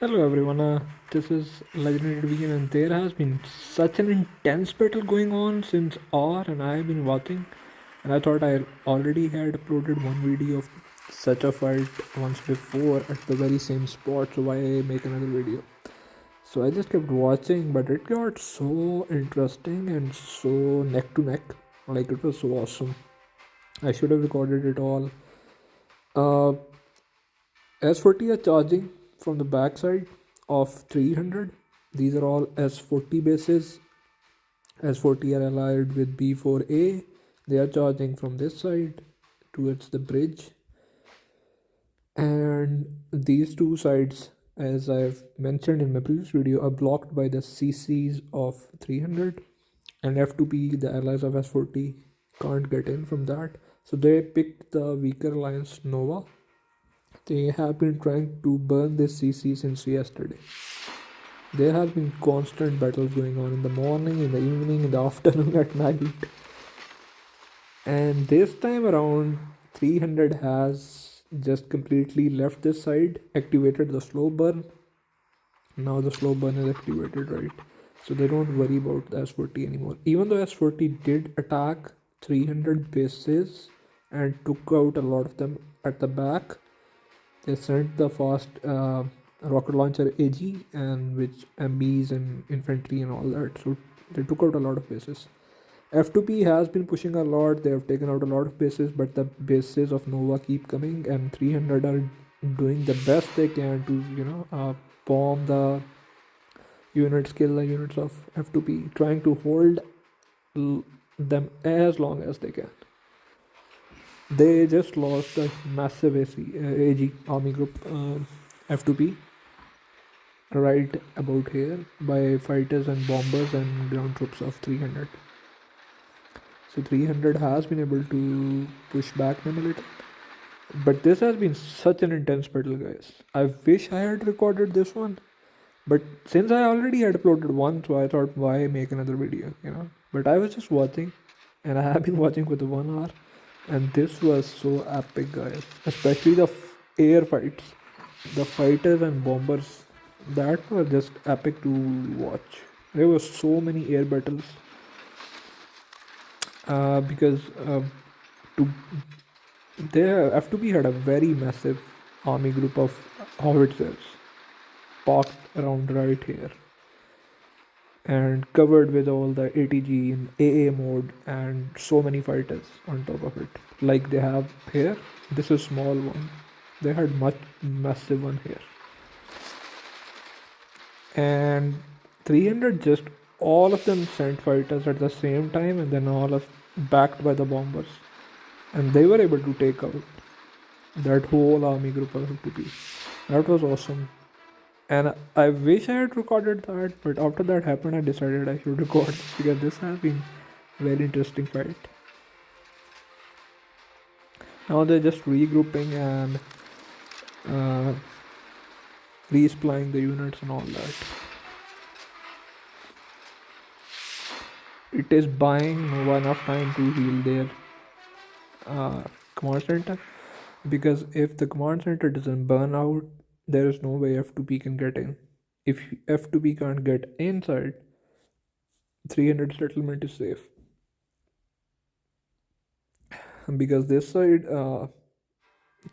Hello everyone, this is Legendary Division and there has been such an intense battle going on since hour and I've been watching and I thought I already had uploaded one video of such a fight once before at the very same spot, so why make another video? So I just kept watching, but it got so interesting and so neck to neck, like it was so awesome. I should have recorded it all. uh, S40 are charging from the backside of 300. These are all S40 bases. S40 are allied with B4A. They are charging from this side towards the bridge. And these two sides, as I've mentioned in my previous video, are blocked by the CCs of 300. And F2P, the allies of S40, can't get in from that. So they picked the weaker alliance Nova. They have been trying to burn this CC since yesterday. There have been constant battles going on in the morning, in the evening, in the afternoon, at night. And this time around, 300 has just completely left this side, activated the slow burn. Now the slow burn is activated, right? So they don't worry about the S40 anymore. Even though S40 did attack 300 bases and took out a lot of them at the back, they sent the fast rocket launcher AG and which MBs and infantry and all that. So they took out a lot of bases. F2P has been pushing a lot. They have taken out a lot of bases, but the bases of Nova keep coming, and 300 are doing the best they can to bomb the units, kill the units of F2P, trying to hold them as long as they can. They just lost a massive AG army group F2P right about here by fighters and bombers and ground troops of 300. So 300 has been able to push back them a little. But this has been such an intense battle, guys. I wish I had recorded this one. But since I already had uploaded one, so I thought, why make another video? But I was just watching, and I have been watching for the 1 hour, and this was so epic, guys. Especially the air fights, the fighters and bombers, that were just epic to watch. There were so many air battles, because to there F2P had a very massive army group of howitzers parked around right here and covered with all the ATG in AA mode and so many fighters on top of it. Like they have here, this is small one. They had much massive one here. And 300 just all of them sent fighters at the same time and then all of backed by the bombers. And they were able to take out that whole army group of FTP. That was awesome. And I wish I had recorded that, but after that happened, I decided I should record this because this has been a very interesting fight. Now they're just regrouping and resupplying the units and all that. It is buying Nova enough time to heal their command center, because if the command center doesn't burn out, there is no way F2P can get in. If F2P can't get inside, 300 settlement is safe, because this side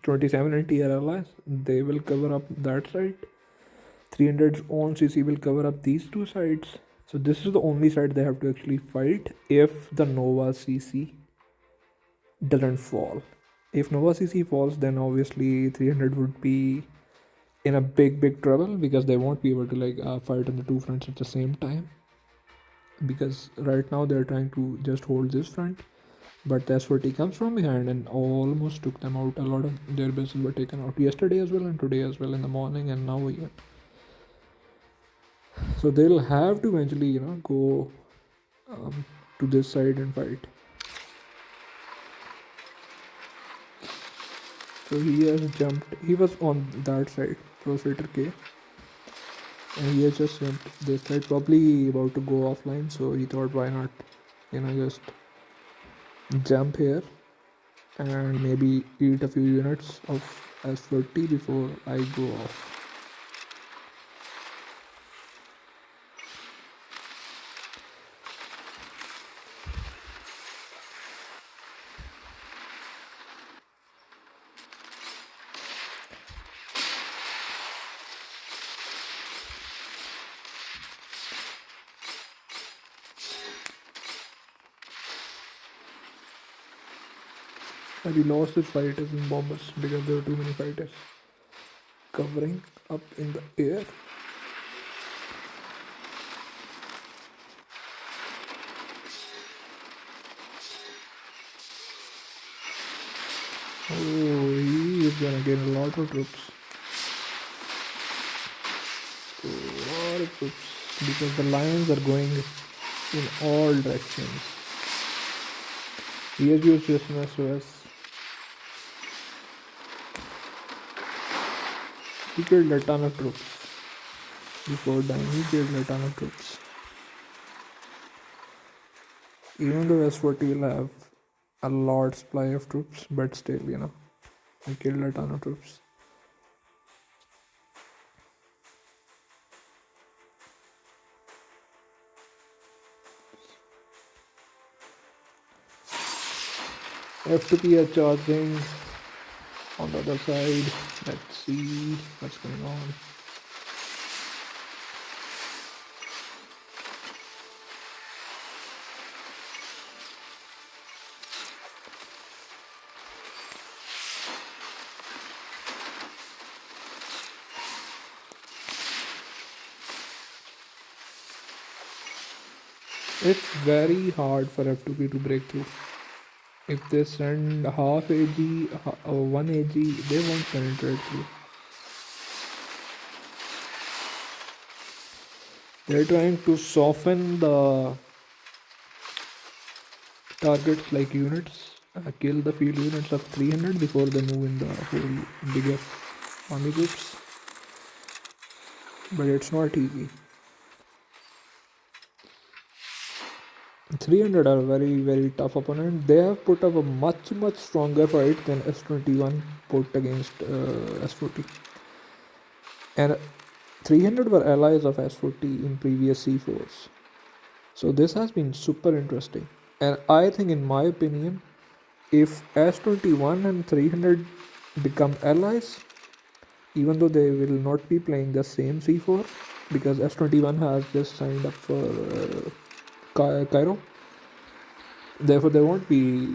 27 and TR allies, they will cover up that side. 300's own CC will cover up these two sides. So this is the only side they have to actually fight if the Nova CC doesn't fall. If Nova CC falls, then obviously 300 would be in a big trouble, because they won't be able to fight on the two fronts at the same time, because right now they're trying to just hold this front, but the S40 comes from behind and almost took them out. A lot of their bases were taken out yesterday as well and today as well, in the morning and now even. So they'll have to eventually go to this side and fight. So he has jumped. He was on that side, Prostrator K, and he has just jumped this side, probably about to go offline. So he thought, why not, just jump here and maybe eat a few units of S40 before I go off. And he lost his fighters in bombers because there were too many fighters covering up in the air. Oh, he is gonna get a lot of troops. A lot of troops because the lions are going in all directions. He has used just an SOS. He killed a ton of troops. Before dying, he killed a ton of troops. Even though S40 will have a large supply of troops, but still, he killed a ton of troops. F2P are charging on the other side. Let's see what's going on. It's very hard for F2P to break through. If they send half AG or 1 AG, they won't penetrate through. They're trying to soften the targets like units, kill the field units of 300 before they move in the whole bigger army groups. But it's not easy. 300 are a very, very tough opponent. They have put up a much, much stronger fight than S21 put against S40. And 300 were allies of S40 in previous C4s. So this has been super interesting. And I think, in my opinion, if S21 and 300 become allies, even though they will not be playing the same C4, because S21 has just signed up for Cairo, therefore they won't be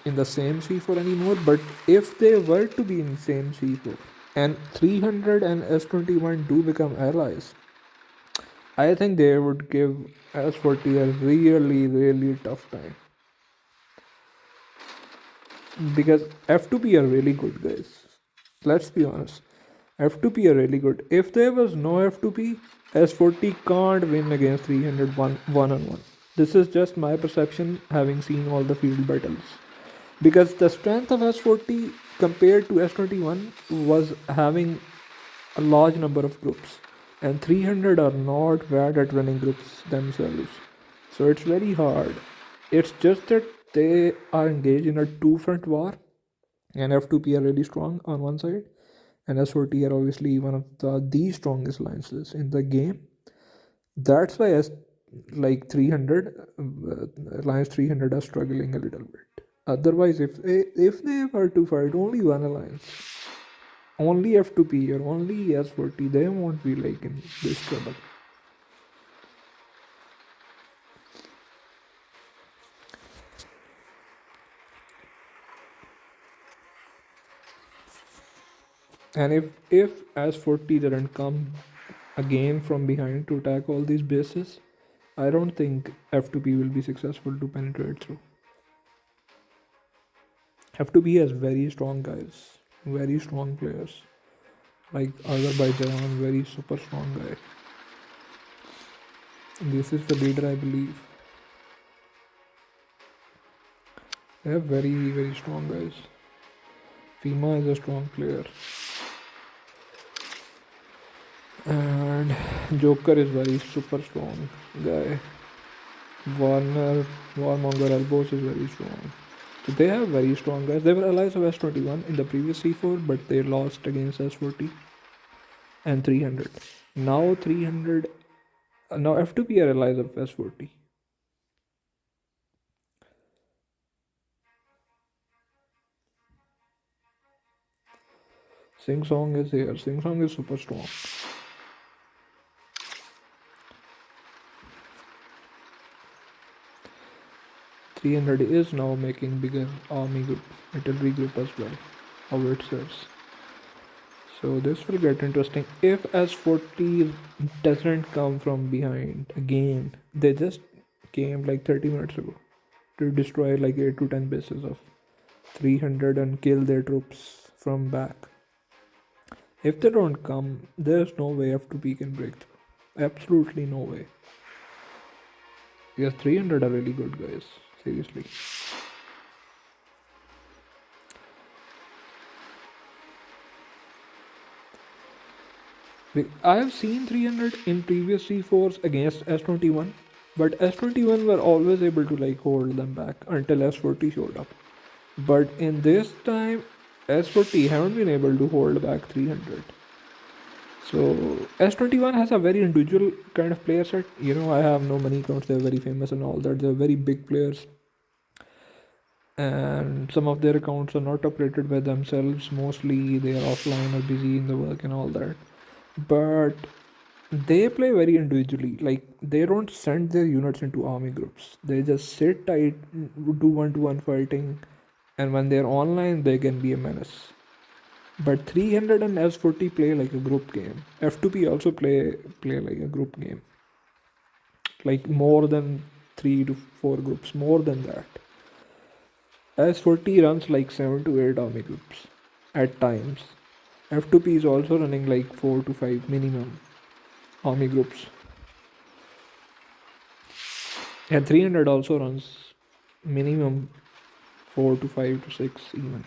in the same C4 anymore. But if they were to be in the same C4 and 300 and S21 do become allies, I think they would give S40 a really, really tough time. Because F2P are really good, guys. Let's be honest. F2P are really good. If there was no F2P, S40 can't win against 300 one-on-one. This is just my perception, having seen all the field battles. Because the strength of S40 compared to S21 was having a large number of groups, and 300 are not bad at running groups themselves. So it's very hard. It's just that they are engaged in a two-front war, and F2P are really strong on one side, and S40 are obviously one of the strongest alliances in the game. That's why like 300 alliance 300 are struggling a little bit. Otherwise, if they were to fight only one alliance, only F2P or only S40, they won't be like in this trouble. And if S40 didn't come again from behind to attack all these bases, I don't think F2P will be successful to penetrate through. F2P has very strong guys, very strong players. Like Azerbaijan, very super strong guy. This is the leader, I believe. They have very, very strong guys. FEMA is a strong player. And Joker is very super strong guy. Warmonger Elbows is very strong. So they have very strong guys. They were allies of S21 in the previous C4, but they lost against S40 and 300. Now 300, now F2P are allies of S40. Sing Song is here. Sing Song is super strong. 300 is now making bigger army group, artillery group as well, howitzers. So this will get interesting if S40 doesn't come from behind again. They just came like 30 minutes ago to destroy like 8 to 10 bases of 300 and kill their troops from back. If they don't come, there's no way F2P can break through. Absolutely no way. Yes, 300 are really good guys. Seriously. I have seen 300 in previous C4s against S21, but S21 were always able to like hold them back until S40 showed up. But in this time, S40 haven't been able to hold back 300. So S21 has a very individual kind of player set. You know, I have no money counts, they're very famous and all that. They're very big players. And some of their accounts are not operated by themselves. Mostly they are offline or busy in the work and all that. But they play very individually. Like they don't send their units into army groups. They just sit tight, do one-to-one fighting, and when they're online, they can be a menace. But 300 and S40 play like a group game. F2P also play like a group game. Like more than 3 to 4 groups, more than that. S40 runs like 7 to 8 army groups at times. F2P is also running like 4 to 5 minimum army groups. And 300 also runs minimum 4 to 5 to 6 even.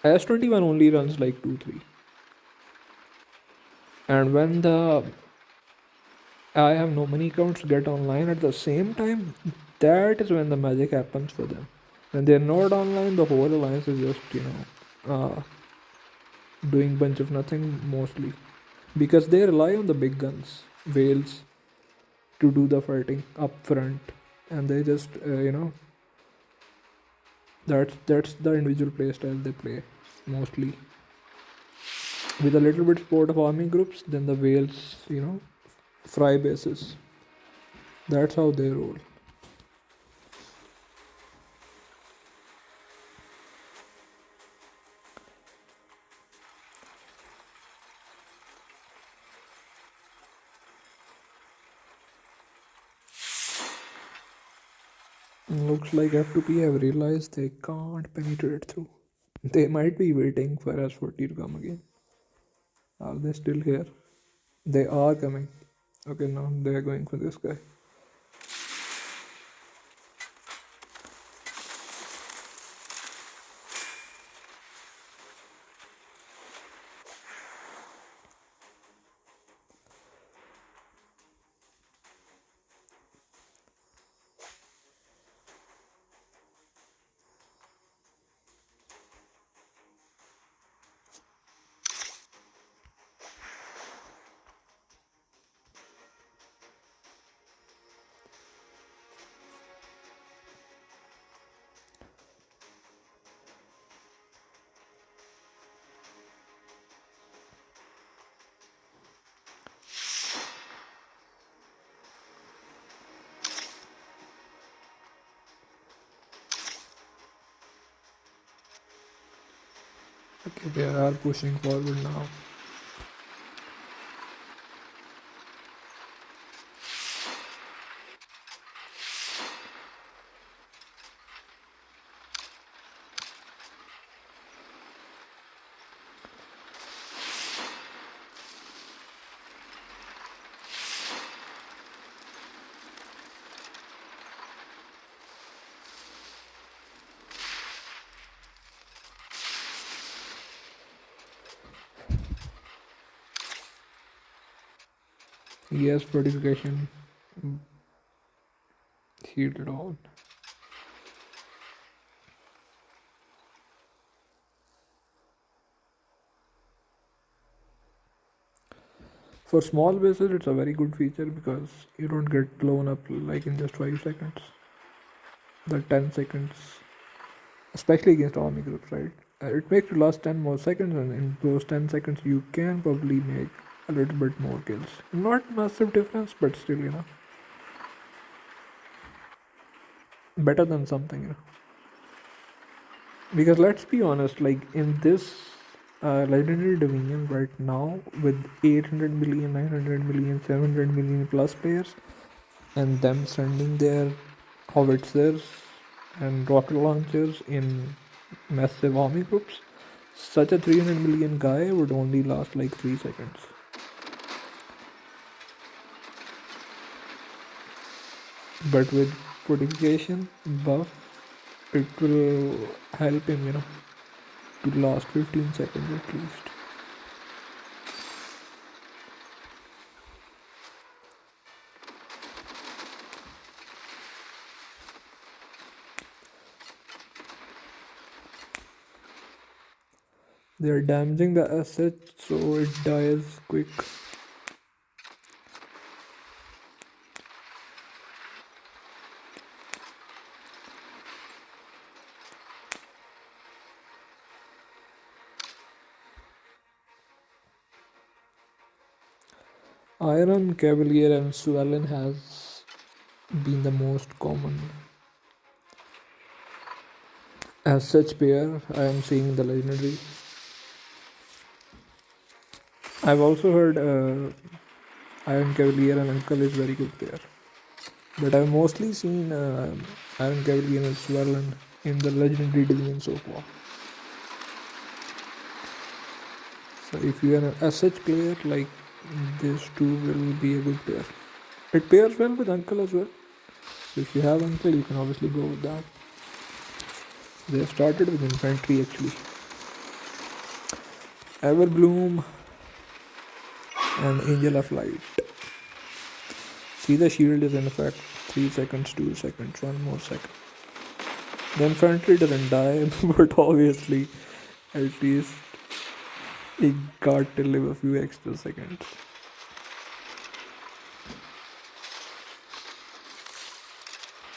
S21 only runs like 2 3. And when the I have no money counts get online at the same time, that is when the magic happens for them. When they're not online, the whole alliance is just, doing bunch of nothing mostly. Because they rely on the big guns, whales, to do the fighting up front. And they just, that's the individual play style they play mostly. With a little bit support of army groups, then the whales, fry bases. That's how they roll. Looks like F2P have realized they can't penetrate through. They might be waiting for S40 to come again. Are they still here? They are coming. Okay, now they're going for this guy. Okay, they are pushing forward now. Yes, fortification heated on. For small bases, it's a very good feature because you don't get blown up like in just 5 seconds. The 10 seconds, especially against army groups, right? It makes you last 10 more seconds, and in those 10 seconds, you can probably make a little bit more kills. Not massive difference, but still, better than something, because let's be honest, like in this legendary division right now with 800 million, 900 million, 700 million plus players, and them sending their howitzers and rocket launchers in massive army groups, such a 300 million guy would only last like 3 seconds. But with fortification buff, it will help him, to last 15 seconds at least. They are damaging the asset so it dies quick. Iron Cavalier and Swellen has been the most common as such pair I am seeing the legendary. I've also heard Iron Cavalier and Uncle is very good pair, but I've mostly seen Iron Cavalier and Swellen in the legendary division so far. So if you are an SH player, like these two will be a good pair. It pairs well with Uncle as well. So if you have Uncle, you can obviously go with that. They started with infantry actually. Everbloom and Angel of Light. See, the shield is in effect 3 seconds, 2 seconds, 1 more second. The infantry doesn't die, but obviously, at least it got to live a few extra seconds.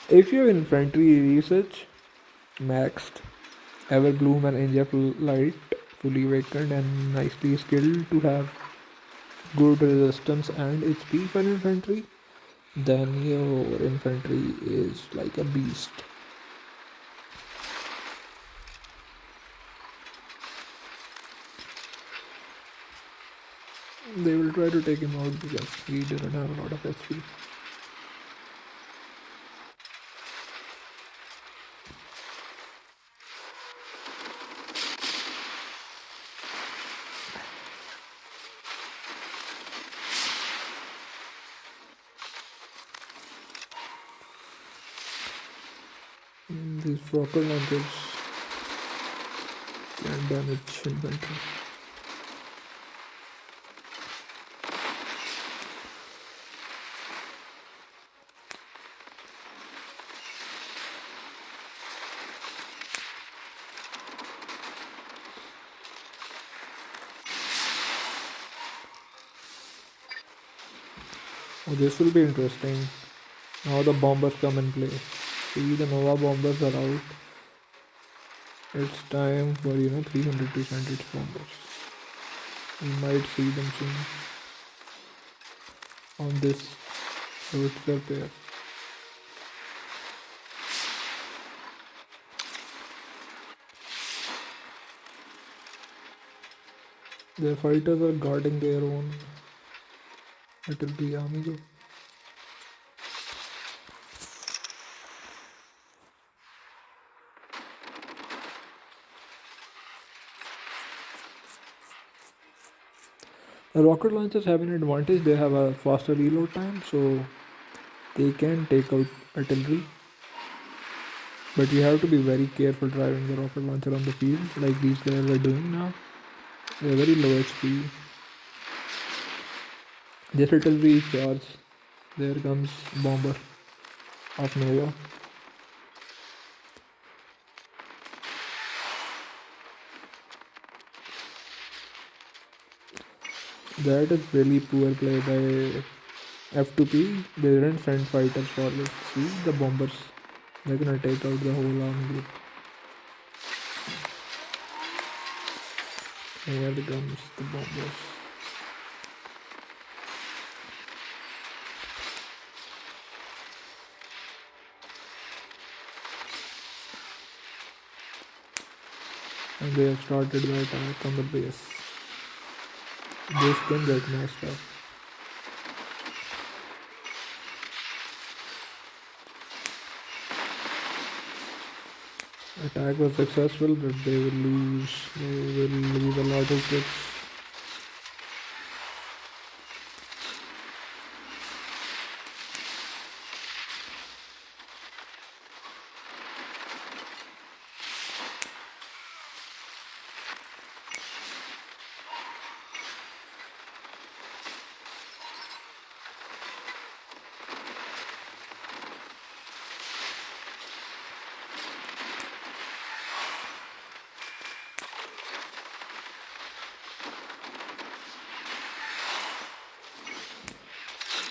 If you have infantry research maxed, Everbloom and Angel of Light fully awakened and nicely skilled to have good resistance and HP for infantry, then your infantry is like a beast. They will try to take him out because he doesn't have a lot of HP. These rocket launchers can damage infantry. Oh, this will be interesting. Now the bombers come in play. See, the Nova bombers are out. It's time for 300 to Sandwich bombers. We might see them soon on this vertical pair. Their fighters are guarding their own little bee army. The rocket launchers have an advantage. They have a faster reload time, so they can take out artillery. But you have to be very careful driving the rocket launcher on the field, like these guys are doing now. They're very low HP. This artillery charge. There comes bomber of Nova. That is really poor play by F2P. They didn't send fighters forward. See the bombers. They're gonna take out the whole army group. Here comes the bombers. they have started the attack on the base. This can get messed up. Attack was successful, but they will lose. They will lose a lot of troops.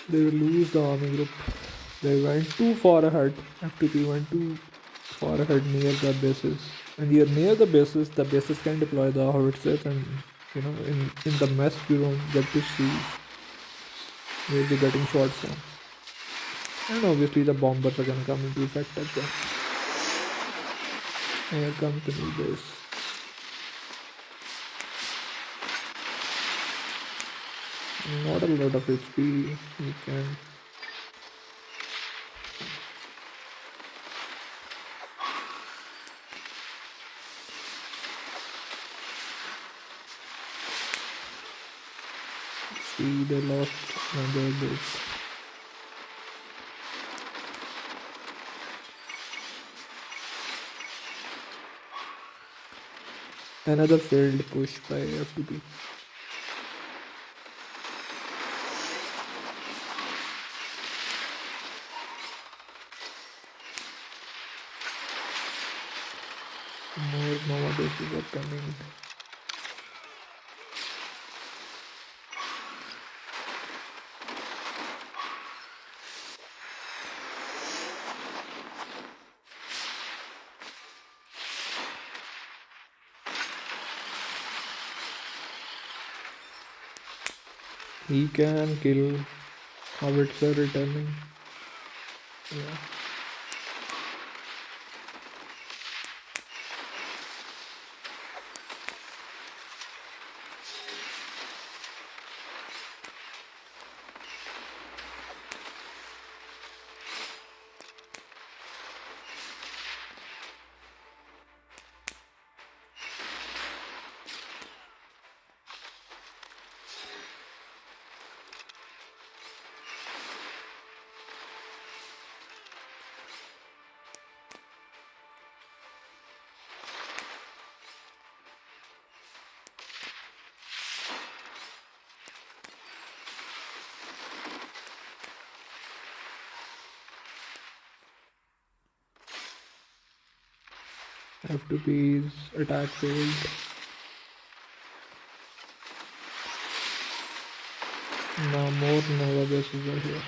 They will lose the army group. They went too far ahead. F2P went too far ahead near the bases. And you're near the bases can deploy the howitzers, and in the mess you don't get to see where you're getting shots from. And obviously the bombers are gonna come into effect as well. Here comes the new base. Not a lot of HP. You can see they lost another base. Another failed push by F2P. More Nova bases are coming. He can kill howitzer returning. Yeah. F2P's attack failed. Now more Nova bases are here.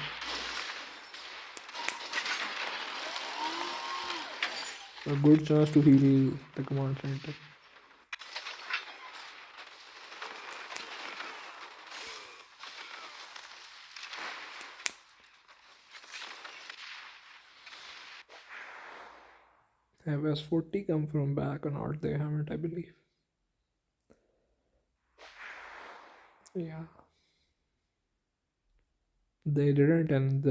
A good chance to heal the command center. Have S40 come from back or not? They haven't, I believe. Yeah. They didn't, and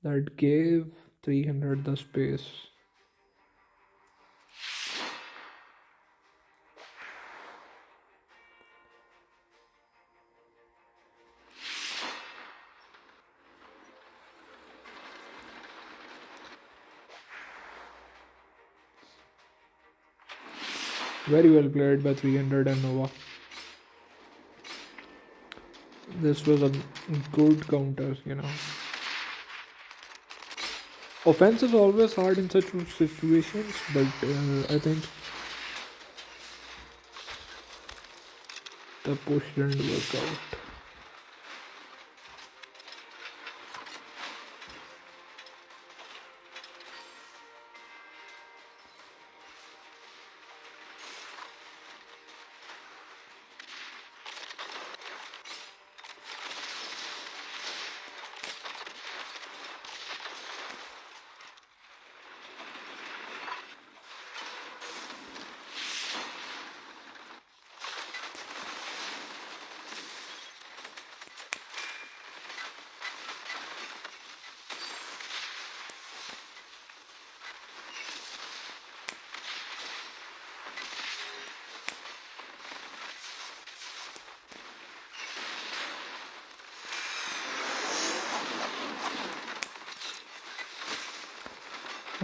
that gave 300 the space. Very well played by 300 and Nova. This was a good counter, Offense is always hard in such situations, but I think the push didn't work out.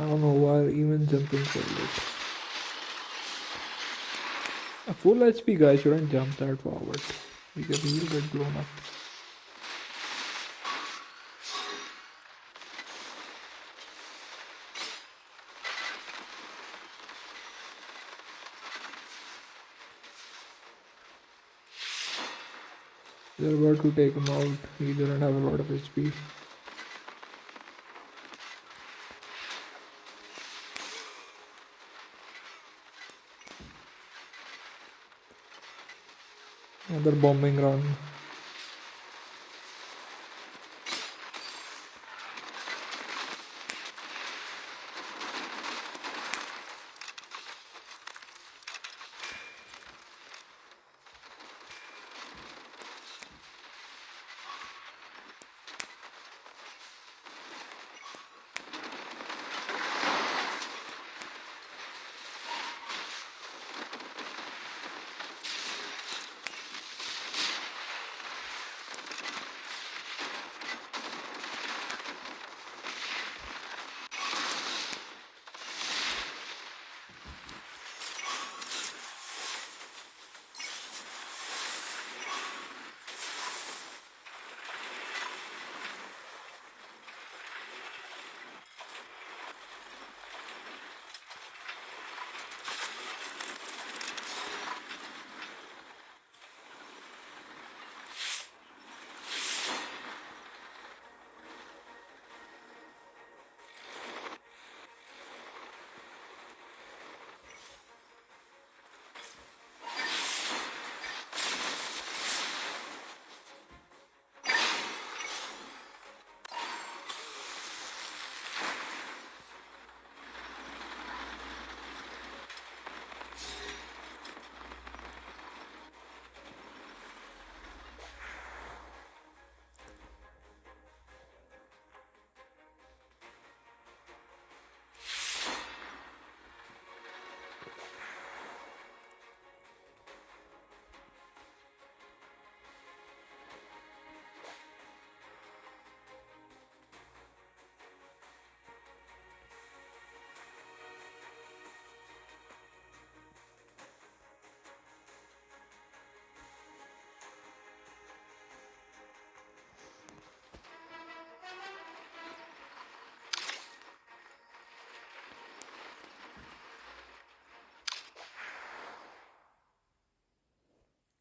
I don't know why even jumping so late. A full HP guy shouldn't jump that forward because he will get blown up. They're about to take him out. He doesn't have a lot of HP. Another bombing run.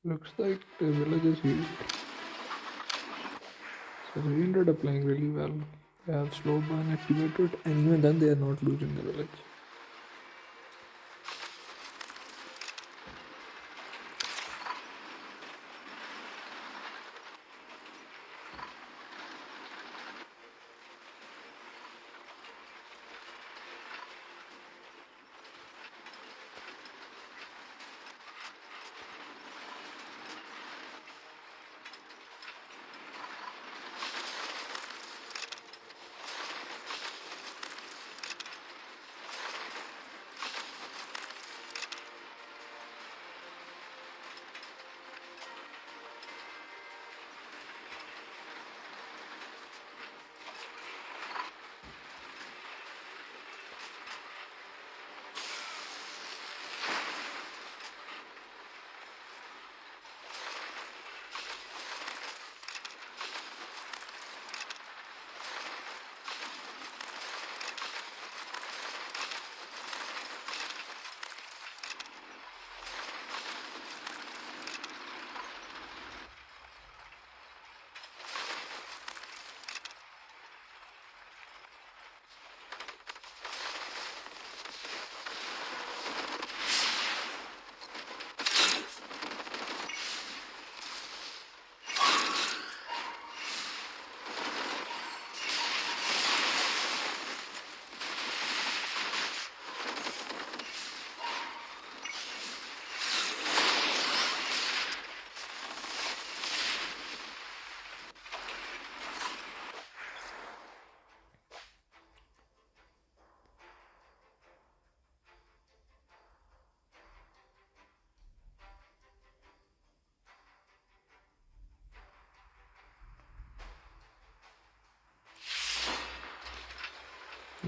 Looks like the village is healed. So they ended up playing really well. They have slow burn activated, and even then they are not losing the village.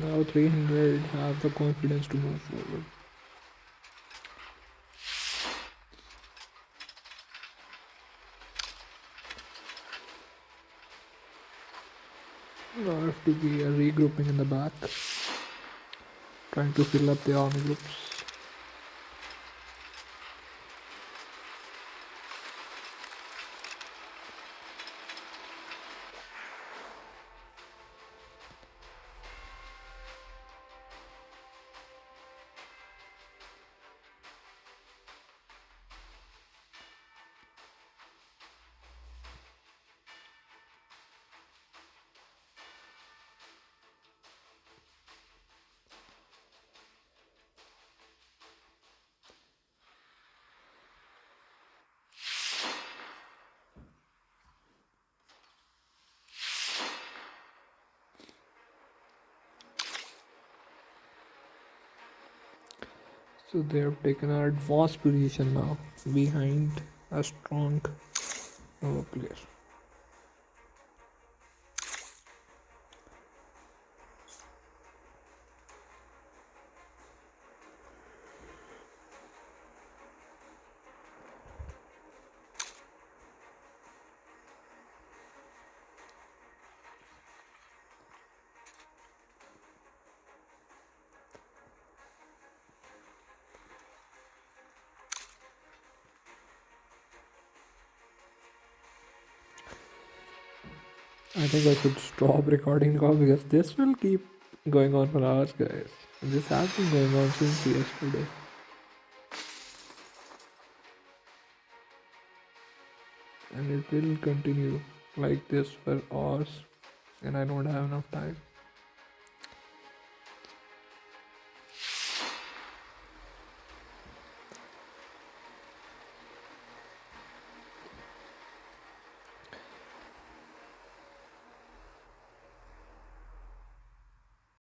Now 300 have the confidence to move forward. Now F2P are regrouping in the back, trying to fill up the army groups. So they have taken an advanced position now, behind a strong Nova player. I think I should stop recording now because this will keep going on for hours, guys. And this has been going on since yesterday. And it will continue like this for hours, and I don't have enough time.